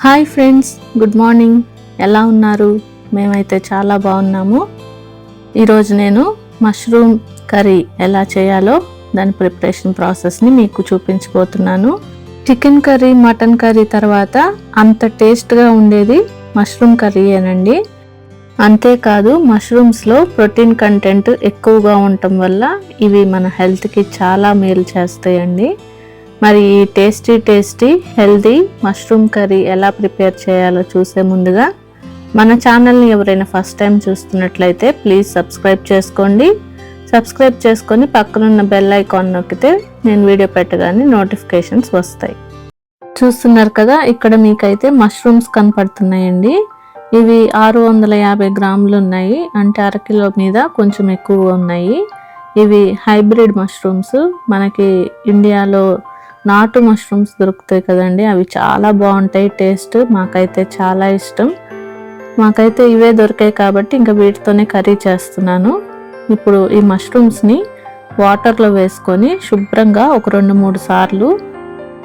Hi friends, good morning. ఎలా ఉన్నారు? మేమైతే చాలా బాగున్నాము. ఈరోజు నేను మష్రూమ్ కర్రీ ఎలా చేయాలో దాని ప్రిపరేషన్ ప్రాసెస్ని మీకు చూపించబోతున్నాను. చికెన్ కర్రీ, మటన్ కర్రీ తర్వాత అంత టేస్ట్గా ఉండేది మష్రూమ్ కర్రీయేనండి. అంతేకాదు మష్రూమ్స్లో ప్రోటీన్ కంటెంట్ ఎక్కువగా ఉండటం వల్ల ఇవి మన హెల్త్కి చాలా మేలు చేస్తాయండి. మరి ఈ టేస్టీ హెల్తీ మష్రూమ్ కర్రీ ఎలా ప్రిపేర్ చేయాలో చూసే ముందుగా మన ఛానల్ని ఎవరైనా ఫస్ట్ టైం చూస్తున్నట్లయితే ప్లీజ్ సబ్స్క్రైబ్ చేసుకోండి. సబ్స్క్రైబ్ చేసుకొని పక్కనున్న బెల్ ఐకాన్ నొక్కితే నేను వీడియో పెట్టగానే నోటిఫికేషన్స్ వస్తాయి. చూస్తున్నారు కదా, ఇక్కడ మీకైతే మష్రూమ్స్ కనపడుతున్నాయండి. ఇవి 650 గ్రాములు ఉన్నాయి, అంటే అరకిలో మీద కొంచెం ఎక్కువగా ఉన్నాయి. ఇవి హైబ్రిడ్ మష్రూమ్స్. మనకి ఇండియాలో నాటు మష్రూమ్స్ దొరుకుతాయి కదండి, అవి చాలా బాగుంటాయి టేస్ట్. మాకైతే చాలా ఇష్టం. మాకైతే ఇవే దొరికాయి కాబట్టి ఇంకా వీటితోనే కర్రీ చేస్తున్నాను. ఇప్పుడు ఈ మష్రూమ్స్ని వాటర్లో వేసుకొని శుభ్రంగా ఒక 2-3 సార్లు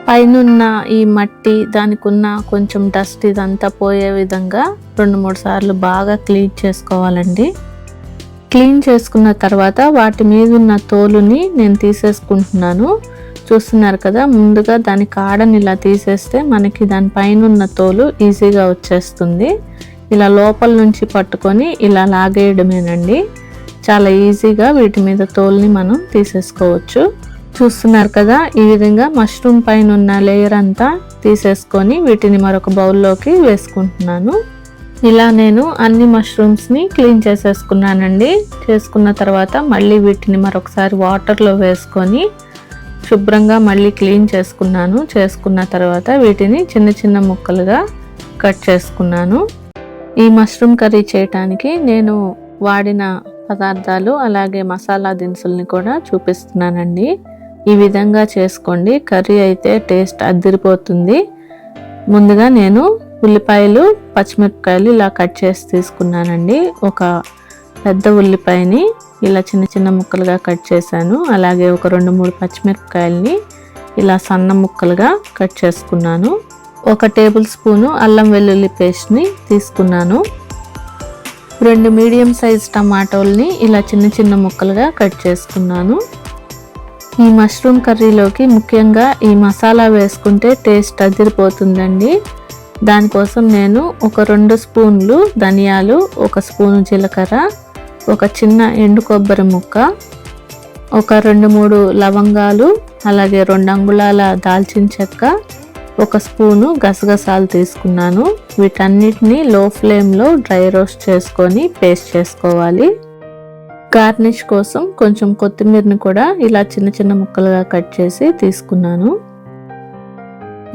పైనున్న ఈ మట్టి, దానికి ఉన్న కొంచెం డస్ట్ ఇదంతా పోయే విధంగా 2-3 సార్లు బాగా క్లీన్ చేసుకోవాలండి. క్లీన్ చేసుకున్న తర్వాత వాటి మీద ఉన్న తోలుని నేను తీసేసుకుంటున్నాను. చూస్తున్నారు కదా, ముందుగా దాని కాడని ఇలా తీసేస్తే మనకి దాని పైన ఉన్న తోలు ఈజీగా వచ్చేస్తుంది. ఇలా లోపల నుంచి పట్టుకొని ఇలా లాగేయడమేనండి. చాలా ఈజీగా వీటి మీద తోలుని మనం తీసేసుకోవచ్చు. చూస్తున్నారు కదా, ఈ విధంగా మష్రూమ్ పైన ఉన్న లేయర్ అంతా తీసేసుకొని వీటిని మరొక బౌల్లోకి వేసుకుంటున్నాను. ఇలా నేను అన్ని మష్రూమ్స్ని క్లీన్ చేసేసుకున్నానండి. చేసుకున్న తర్వాత మళ్ళీ వీటిని మరొకసారి వాటర్లో వేసుకొని శుభ్రంగా మళ్ళీ క్లీన్ చేసుకున్నాను. చేసుకున్న తర్వాత వీటిని చిన్న చిన్న ముక్కలుగా కట్ చేసుకున్నాను. ఈ మష్రూమ్ కర్రీ చేయటానికి నేను వాడిన పదార్థాలు అలాగే మసాలా దినుసుల్ని కూడా చూపిస్తున్నానండి. ఈ విధంగా చేసుకోండి, కర్రీ అయితే టేస్ట్ అదిరిపోతుంది. ముందుగా నేను ఉల్లిపాయలు, పచ్చిమిరపకాయలు ఇలా కట్ చేసి తీసుకున్నానండి. ఒక పెద్ద ఉల్లిపాయని ఇలా చిన్న చిన్న ముక్కలుగా కట్ చేశాను. అలాగే ఒక 2-3 పచ్చిమిరపకాయలని ఇలా సన్న ముక్కలుగా కట్ చేసుకున్నాను. 1 టేబుల్ స్పూను అల్లం వెల్లుల్లి పేస్ట్ని తీసుకున్నాను. 2 మీడియం సైజ్ టమాటోల్ని ఇలా చిన్న చిన్న ముక్కలుగా కట్ చేసుకున్నాను. ఈ మష్రూమ్ కర్రీలోకి ముఖ్యంగా ఈ మసాలా వేసుకుంటే టేస్ట్ అదిరిపోతుందండి. దానికోసం నేను ఒక 2 స్పూన్లు ధనియాలు, 1 స్పూను జీలకర్ర, ఒక చిన్న ఎండు కొబ్బరి ముక్క, ఒక 2-3 లవంగాలు, అలాగే 2 అంగుళాల దాల్చిన చెక్క, 1 స్పూను గసగసాలు తీసుకున్నాను. వీటన్నిటిని లో ఫ్లేమ్లో డ్రై రోస్ట్ చేసుకొని పేస్ట్ చేసుకోవాలి. గార్నిష్ కోసం కొంచెం కొత్తిమీరని కూడా ఇలా చిన్న చిన్న ముక్కలుగా కట్ చేసి తీసుకున్నాను.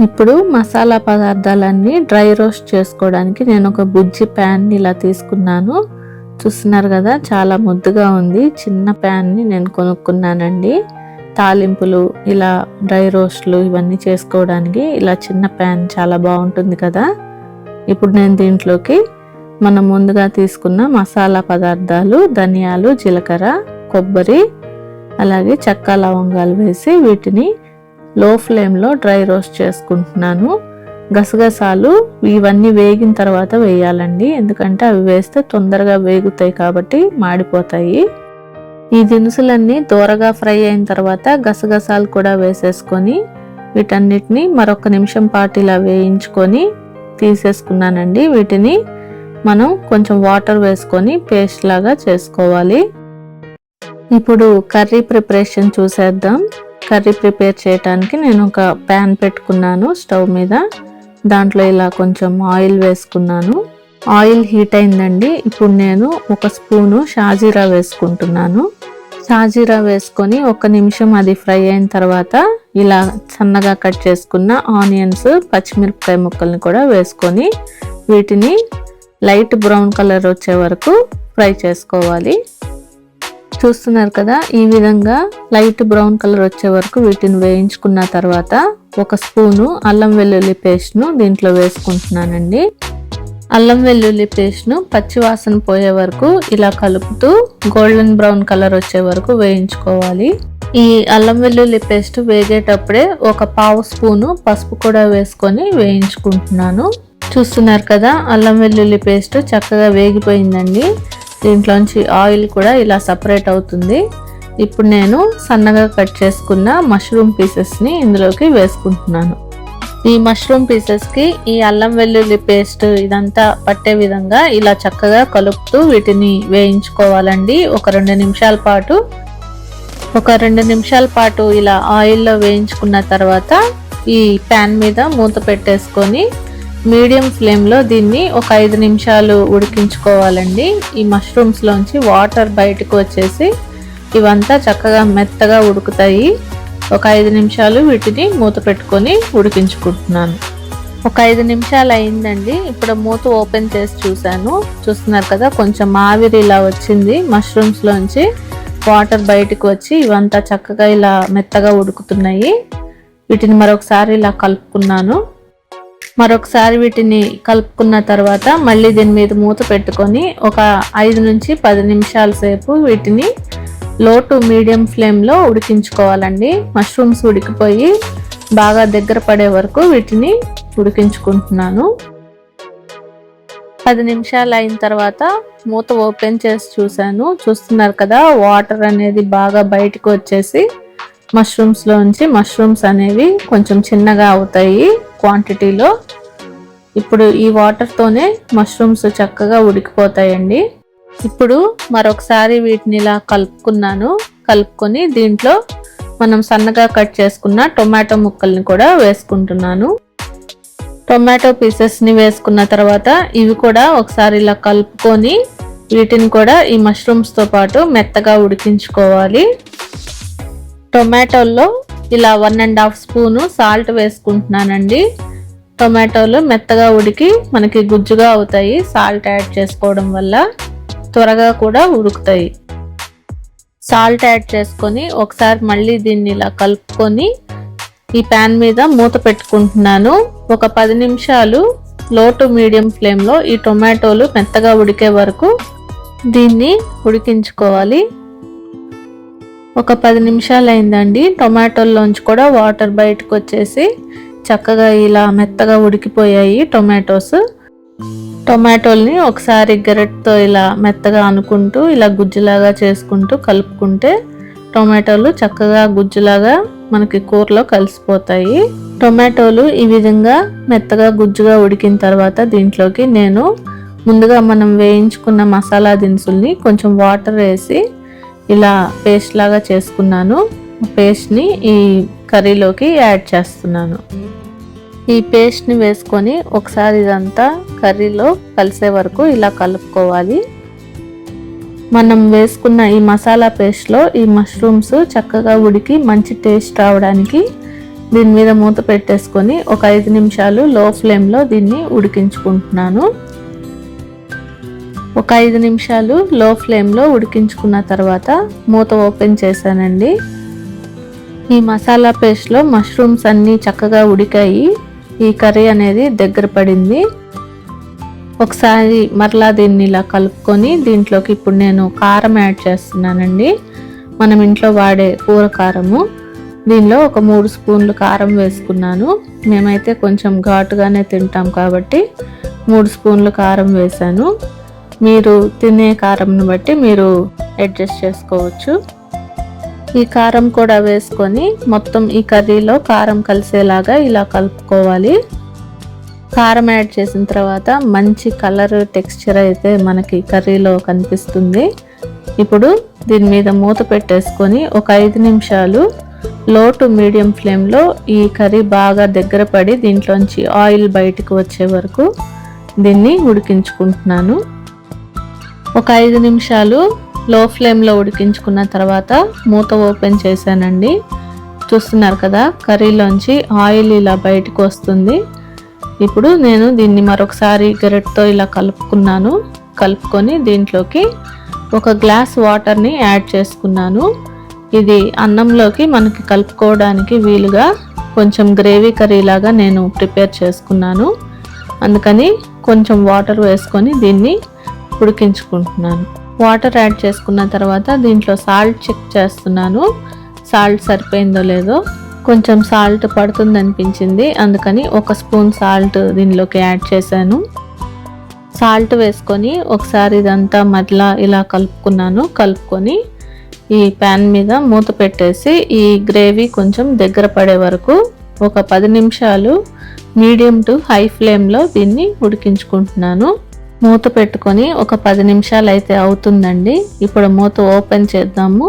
ఇప్పుడు మసాలా పదార్థాలన్నీ డ్రై రోస్ట్ చేసుకోవడానికి నేను ఒక బుజ్జి ప్యాన్ ఇలా తీసుకున్నాను. చూస్తున్నారు కదా, చాలా ముద్దుగా ఉంది. చిన్న ప్యాన్ని నేను కొనుక్కున్నానండి. తాలింపులు, ఇలా డ్రై రోస్ట్లు ఇవన్నీ చేసుకోవడానికి ఇలా చిన్న ప్యాన్ చాలా బాగుంటుంది కదా. ఇప్పుడు నేను దీంట్లోకి మనం ముందుగా తీసుకున్న మసాలా పదార్థాలు, ధనియాలు, జీలకర్ర, కొబ్బరి, అలాగే చెక్క, లవంగాలు వేసి వీటిని లో ఫ్లేమ్లో డ్రై రోస్ట్ చేసుకుంటున్నాను. గసగసాలు ఇవన్నీ వేగిన తర్వాత వేయాలండి, ఎందుకంటే అవి వేస్తే తొందరగా వేగుతాయి కాబట్టి మాడిపోతాయి. ఈ దినుసులన్నీ దూరగా ఫ్రై అయిన తర్వాత గసగసాలు కూడా వేసేసుకొని వీటన్నిటిని మరొక నిమిషం పాటు ఇలా వేయించుకొని తీసేసుకున్నానండి. వీటిని మనం కొంచెం వాటర్ వేసుకొని పేస్ట్ లాగా చేసుకోవాలి. ఇప్పుడు కర్రీ ప్రిపరేషన్ చూసేద్దాం. కర్రీ ప్రిపేర్ చేయడానికి నేను ఒక ప్యాన్ పెట్టుకున్నాను స్టవ్ మీద. దాంట్లో ఇలా కొంచెం ఆయిల్ వేసుకున్నాను. ఆయిల్ హీట్ అయిందండి. ఇప్పుడు నేను 1 స్పూను షాజీరా వేసుకుంటున్నాను. షాజీరా వేసుకొని 1 నిమిషం అది ఫ్రై అయిన తర్వాత ఇలా సన్నగా కట్ చేసుకున్న ఆనియన్స్, పచ్చిమిరపకాయ ముక్కల్ని కూడా వేసుకొని వీటిని లైట్ బ్రౌన్ కలర్ వచ్చే వరకు ఫ్రై చేసుకోవాలి. చూస్తున్నారు కదా, ఈ విధంగా లైట్ బ్రౌన్ కలర్ వచ్చే వరకు వీటిని వేయించుకున్న తర్వాత 1 స్పూను అల్లం వెల్లుల్లి పేస్ట్ను దీంట్లో వేసుకుంటున్నానండి. అల్లం వెల్లుల్లి పేస్ట్ను పచ్చివాసన పోయే వరకు ఇలా కలుపుతూ గోల్డెన్ బ్రౌన్ కలర్ వచ్చే వరకు వేయించుకోవాలి. ఈ అల్లం వెల్లుల్లి పేస్ట్ వేగేటప్పుడే 1 పావు స్పూను పసుపు కూడా వేసుకొని వేయించుకుంటున్నాను. చూస్తున్నారు కదా, అల్లం వెల్లుల్లి పేస్ట్ చక్కగా వేగిపోయిందండి. దీంట్లోంచి ఆయిల్ కూడా ఇలా సపరేట్ అవుతుంది. ఇప్పుడు నేను సన్నగా కట్ చేసుకున్న మష్రూమ్ పీసెస్ని ఇందులోకి వేసుకుంటున్నాను. ఈ మష్రూమ్ పీసెస్కి ఈ అల్లం వెల్లుల్లి పేస్ట్ ఇదంతా పట్టే విధంగా ఇలా చక్కగా కలుపుతూ వీటిని వేయించుకోవాలండి. ఒక 2 నిమిషాల పాటు ఇలా ఆయిల్లో వేయించుకున్న తర్వాత ఈ ప్యాన్ మీద మూత పెట్టేసుకొని మీడియం ఫ్లేమ్లో దీన్ని ఒక 5 నిమిషాలు ఉడికించుకోవాలండి. ఈ మష్రూమ్స్లోంచి వాటర్ బయటకు వచ్చేసి ఇవంతా చక్కగా మెత్తగా ఉడుకుతాయి. ఒక 5 నిమిషాలు వీటిని మూత పెట్టుకొని ఉడికించుకుంటున్నాను. ఒక 5 నిమిషాలు అయిందండి. ఇప్పుడు మూత ఓపెన్ చేసి చూస్తున్నారు కదా, కొంచెం ఆవిరి ఇలా వచ్చింది. మష్రూమ్స్లోంచి వాటర్ బయటకు వచ్చి ఇవంతా చక్కగా ఇలా మెత్తగా ఉడుకుతున్నాయి. వీటిని మరొకసారి ఇలా కలుపుకున్నాను. మరొకసారి వీటిని కలుపుకున్న తర్వాత మళ్ళీ దీని మీద మూత పెట్టుకొని ఒక 5 నుంచి 10 నిమిషాల సేపు వీటిని లో టు మీడియం ఫ్లేమ్లో ఉడికించుకోవాలండి. మష్రూమ్స్ ఉడికిపోయి బాగా దగ్గర పడే వరకు వీటిని ఉడికించుకుంటున్నాను. 10 నిమిషాలు అయిన తర్వాత మూత ఓపెన్ చేసి చూస్తున్నారు కదా, వాటర్ అనేది బాగా బయటకు వచ్చేసి మష్రూమ్స్ అనేవి కొంచెం చిన్నగా అవుతాయి క్వాంటిటీలో. ఇప్పుడు ఈ వాటర్తోనే మష్రూమ్స్ చక్కగా ఉడికిపోతాయండి. ఇప్పుడు మరొకసారి వీటిని ఇలా కలుపుకొని దీంట్లో మనం సన్నగా కట్ చేసుకున్న టొమాటో ముక్కల్ని కూడా వేసుకుంటున్నాను. టొమాటో పీసెస్ని వేసుకున్న తర్వాత ఇవి కూడా ఒకసారి ఇలా కలుపుకొని వీటిని కూడా ఈ మష్రూమ్స్తో పాటు మెత్తగా ఉడికించుకోవాలి. టొమాటోల్లో ఇలా 1.5 స్పూను సాల్ట్ వేసుకుంటున్నానండి. టొమాటోలు మెత్తగా ఉడికి మనకి గుజ్జుగా అవుతాయి. సాల్ట్ యాడ్ చేసుకోవడం వల్ల త్వరగా కూడా ఉడుకుతాయి. సాల్ట్ యాడ్ చేసుకొని ఒకసారి మళ్ళీ దీన్ని ఇలా కలుపుకొని ఈ ప్యాన్ మీద మూత పెట్టుకుంటున్నాను. ఒక 10 నిమిషాలు లో టు మీడియం ఫ్లేమ్లో ఈ టొమాటోలు మెత్తగా ఉడికే వరకు దీన్ని ఉడికించుకోవాలి. ఒక 10 నిమిషాలు అయిందండి. టొమాటోల్లోంచి కూడా వాటర్ బయటకు వచ్చేసి చక్కగా ఇలా మెత్తగా ఉడికిపోయాయి టొమాటోల్ని ఒకసారి గరిటెతో ఇలా మెత్తగా అనుకుంటూ ఇలా గుజ్జులాగా చేసుకుంటూ కలుపుకుంటే టొమాటోలు చక్కగా గుజ్జులాగా మనకి కూరలో కలిసిపోతాయి. టొమాటోలు ఈ విధంగా మెత్తగా గుజ్జుగా ఉడికిన తర్వాత దీంట్లోకి నేను ముందుగా మనం వేయించుకున్న మసాలా దినుసుల్ని కొంచెం వాటర్ వేసి ఇలా పేస్ట్ లాగా చేసుకున్నాను. పేస్ట్ని ఈ కర్రీలోకి యాడ్ చేస్తున్నాను. ఈ పేస్ట్ని వేసుకొని ఒకసారి ఇదంతా కర్రీలో కలిసే వరకు ఇలా కలుపుకోవాలి. మనం వేసుకున్న ఈ మసాలా పేస్ట్లో ఈ మష్రూమ్స్ చక్కగా ఉడికి మంచి టేస్ట్ రావడానికి దీని మీద మూత పెట్టేసుకొని ఒక 5 నిమిషాలు లో ఫ్లేమ్లో దీన్ని ఉడికించుకుంటున్నాను. ఒక 5 నిమిషాలు లో ఫ్లేమ్లో ఉడికించుకున్న తర్వాత మూత ఓపెన్ చేశానండి. ఈ మసాలా పేస్ట్లో మష్రూమ్స్ అన్నీ చక్కగా ఉడికాయి. ఈ కర్రీ అనేది దగ్గర పడింది. ఒకసారి మరలా దీన్ని ఇలా కలుపుకొని దీంట్లోకి ఇప్పుడు నేను కారం యాడ్ చేస్తున్నానండి. మనం ఇంట్లో వాడే కూర కారము. దీనిలో ఒక 3 స్పూన్లు కారం వేసుకున్నాను. మేమైతే కొంచెం ఘాటుగానే తింటాం కాబట్టి 3 స్పూన్లు కారం వేసాను. మీరు తినే కారంను బట్టి మీరు అడ్జస్ట్ చేసుకోవచ్చు. ఈ కారం కూడా వేసుకొని మొత్తం ఈ కర్రీలో కారం కలిసేలాగా ఇలా కలుపుకోవాలి. కారం యాడ్ చేసిన తర్వాత మంచి కలర్ టెక్స్చర్ అయితే మనకి కర్రీలో కనిపిస్తుంది. ఇప్పుడు దీని మీద మూత పెట్టేసుకొని ఒక 5 నిమిషాలు లో టు మీడియం ఫ్లేమ్లో ఈ కర్రీ బాగా దగ్గర పడి దీంట్లోంచి ఆయిల్ బయటకు వచ్చే వరకు దీన్ని ఉడికించుకుంటున్నాను. ఒక 5 నిమిషాలు లో ఫ్లేమ్లో ఉడికించుకున్న తర్వాత మూత ఓపెన్ చేశానండి. చూస్తున్నారు కదా, కర్రీలోంచి ఆయిల్ ఇలా బయటకు వస్తుంది. ఇప్పుడు నేను దీన్ని మరొకసారి గరిటెతో ఇలా కలుపుకొని దీంట్లోకి 1 గ్లాస్ వాటర్ని యాడ్ చేసుకున్నాను. ఇది అన్నంలోకి మనకి కలుపుకోవడానికి వీలుగా కొంచెం గ్రేవీ కర్రీ లాగా నేను ప్రిపేర్ చేసుకున్నాను. అందుకని కొంచెం వాటర్ వేసుకొని దీన్ని ఉడికించుకుంటున్నాను. వాటర్ యాడ్ చేసుకున్న తర్వాత దీంట్లో సాల్ట్ చెక్ చేస్తున్నాను. సాల్ట్ సరిపోయిందో లేదో. కొంచెం సాల్ట్ పడుతుంది అనిపించింది, అందుకని 1 స్పూన్ సాల్ట్ దీనిలోకి యాడ్ చేశాను. సాల్ట్ వేసుకొని ఒకసారి ఇదంతా మరలా ఇలా కలుపుకొని ఈ ప్యాన్ మీద మూత పెట్టేసి ఈ గ్రేవీ కొంచెం దగ్గర పడే వరకు ఒక 10 నిమిషాలు మీడియం టు హై ఫ్లేమ్లో దీన్ని ఉడికించుకుంటున్నాను. మూత పెట్టుకొని ఒక 10 నిమిషాలు అయితే అవుతుందండి. ఇప్పుడు మూత ఓపెన్ చేద్దాము.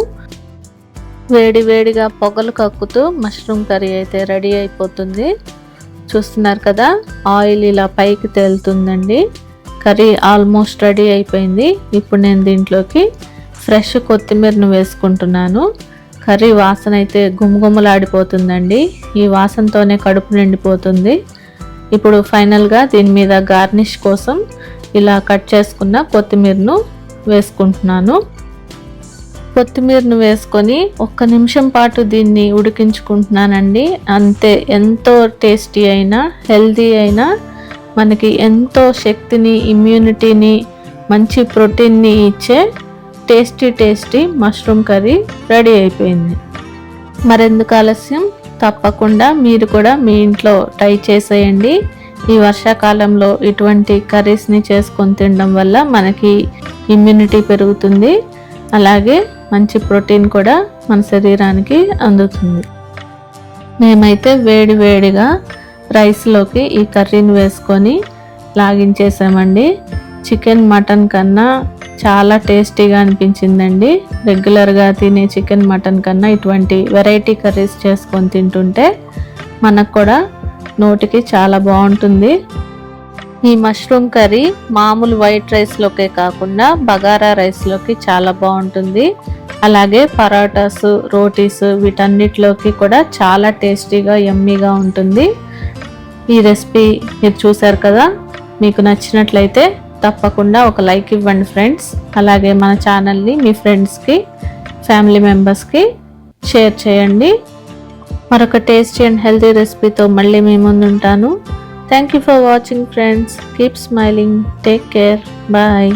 వేడిగా పొగలు కక్కుతూ మష్రూమ్ కర్రీ అయితే రెడీ అయిపోతుంది. చూస్తున్నారు కదా, ఆయిల్ ఇలా పైకి తేలుతుందండి. కర్రీ ఆల్మోస్ట్ రెడీ అయిపోయింది. ఇప్పుడు నేను దీంట్లోకి ఫ్రెష్ కొత్తిమీరను వేసుకుంటున్నాను. కర్రీ వాసన అయితే గుమగుమలాడిపోతుందండి. ఈ వాసనతోనే కడుపు నిండిపోతుంది. ఇప్పుడు ఫైనల్గా దీని మీద గార్నిష్ కోసం ఇలా కట్ చేసుకున్న కొత్తిమీరను వేసుకుంటున్నాను. కొత్తిమీరను వేసుకొని 1 నిమిషం పాటు దీన్ని ఉడికించుకుంటున్నానండి. అంతే, ఎంతో టేస్టీ అయినా హెల్తీ అయినా మనకి ఎంతో శక్తిని, ఇమ్యూనిటీని, మంచి ప్రోటీన్ని ఇచ్చే టేస్టీ మష్రూమ్ కర్రీ రెడీ అయిపోయింది. మరెందుకు ఆలస్యం, తప్పకుండా మీరు కూడా మీ ఇంట్లో ట్రై చేసేయండి. ఈ వర్షాకాలంలో ఇటువంటి కర్రీస్ని చేసుకొని తినడం వల్ల మనకి ఇమ్యూనిటీ పెరుగుతుంది, అలాగే మంచి ప్రోటీన్ కూడా మన శరీరానికి అందుతుంది. మేమైతే వేడిగా రైస్లోకి ఈ కర్రీని వేసుకొని లాగించేసామండి. చికెన్, మటన్ కన్నా చాలా టేస్టీగా అనిపించిందండి. రెగ్యులర్గా తినే చికెన్, మటన్ కన్నా ఇటువంటి వెరైటీ కర్రీస్ చేసుకొని తింటుంటే మనకు కూడా నోటికి చాలా బాగుంటుంది. ఈ మష్రూమ్ కర్రీ మామూలు వైట్ రైస్లోకే కాకుండా బగారా రైస్లోకి చాలా బాగుంటుంది. అలాగే పరాటాస్, రోటీస్ వీటన్నిటిలోకి కూడా చాలా టేస్టీగా, యమ్మీగా ఉంటుంది. ఈ రెసిపీ మీరు చూసారు కదా, మీకు నచ్చినట్లయితే తప్పకుండా ఒక లైక్ ఇవ్వండి ఫ్రెండ్స్. అలాగే మన ఛానల్ని మీ ఫ్రెండ్స్కి, ఫ్యామిలీ మెంబర్స్కి షేర్ చేయండి. మరొక టేస్టీ అండ్ హెల్తీ రెసిపీతో మళ్ళీ మీ ముందు ఉంటాను. Thank you for watching friends. Keep smiling. Take care. Bye.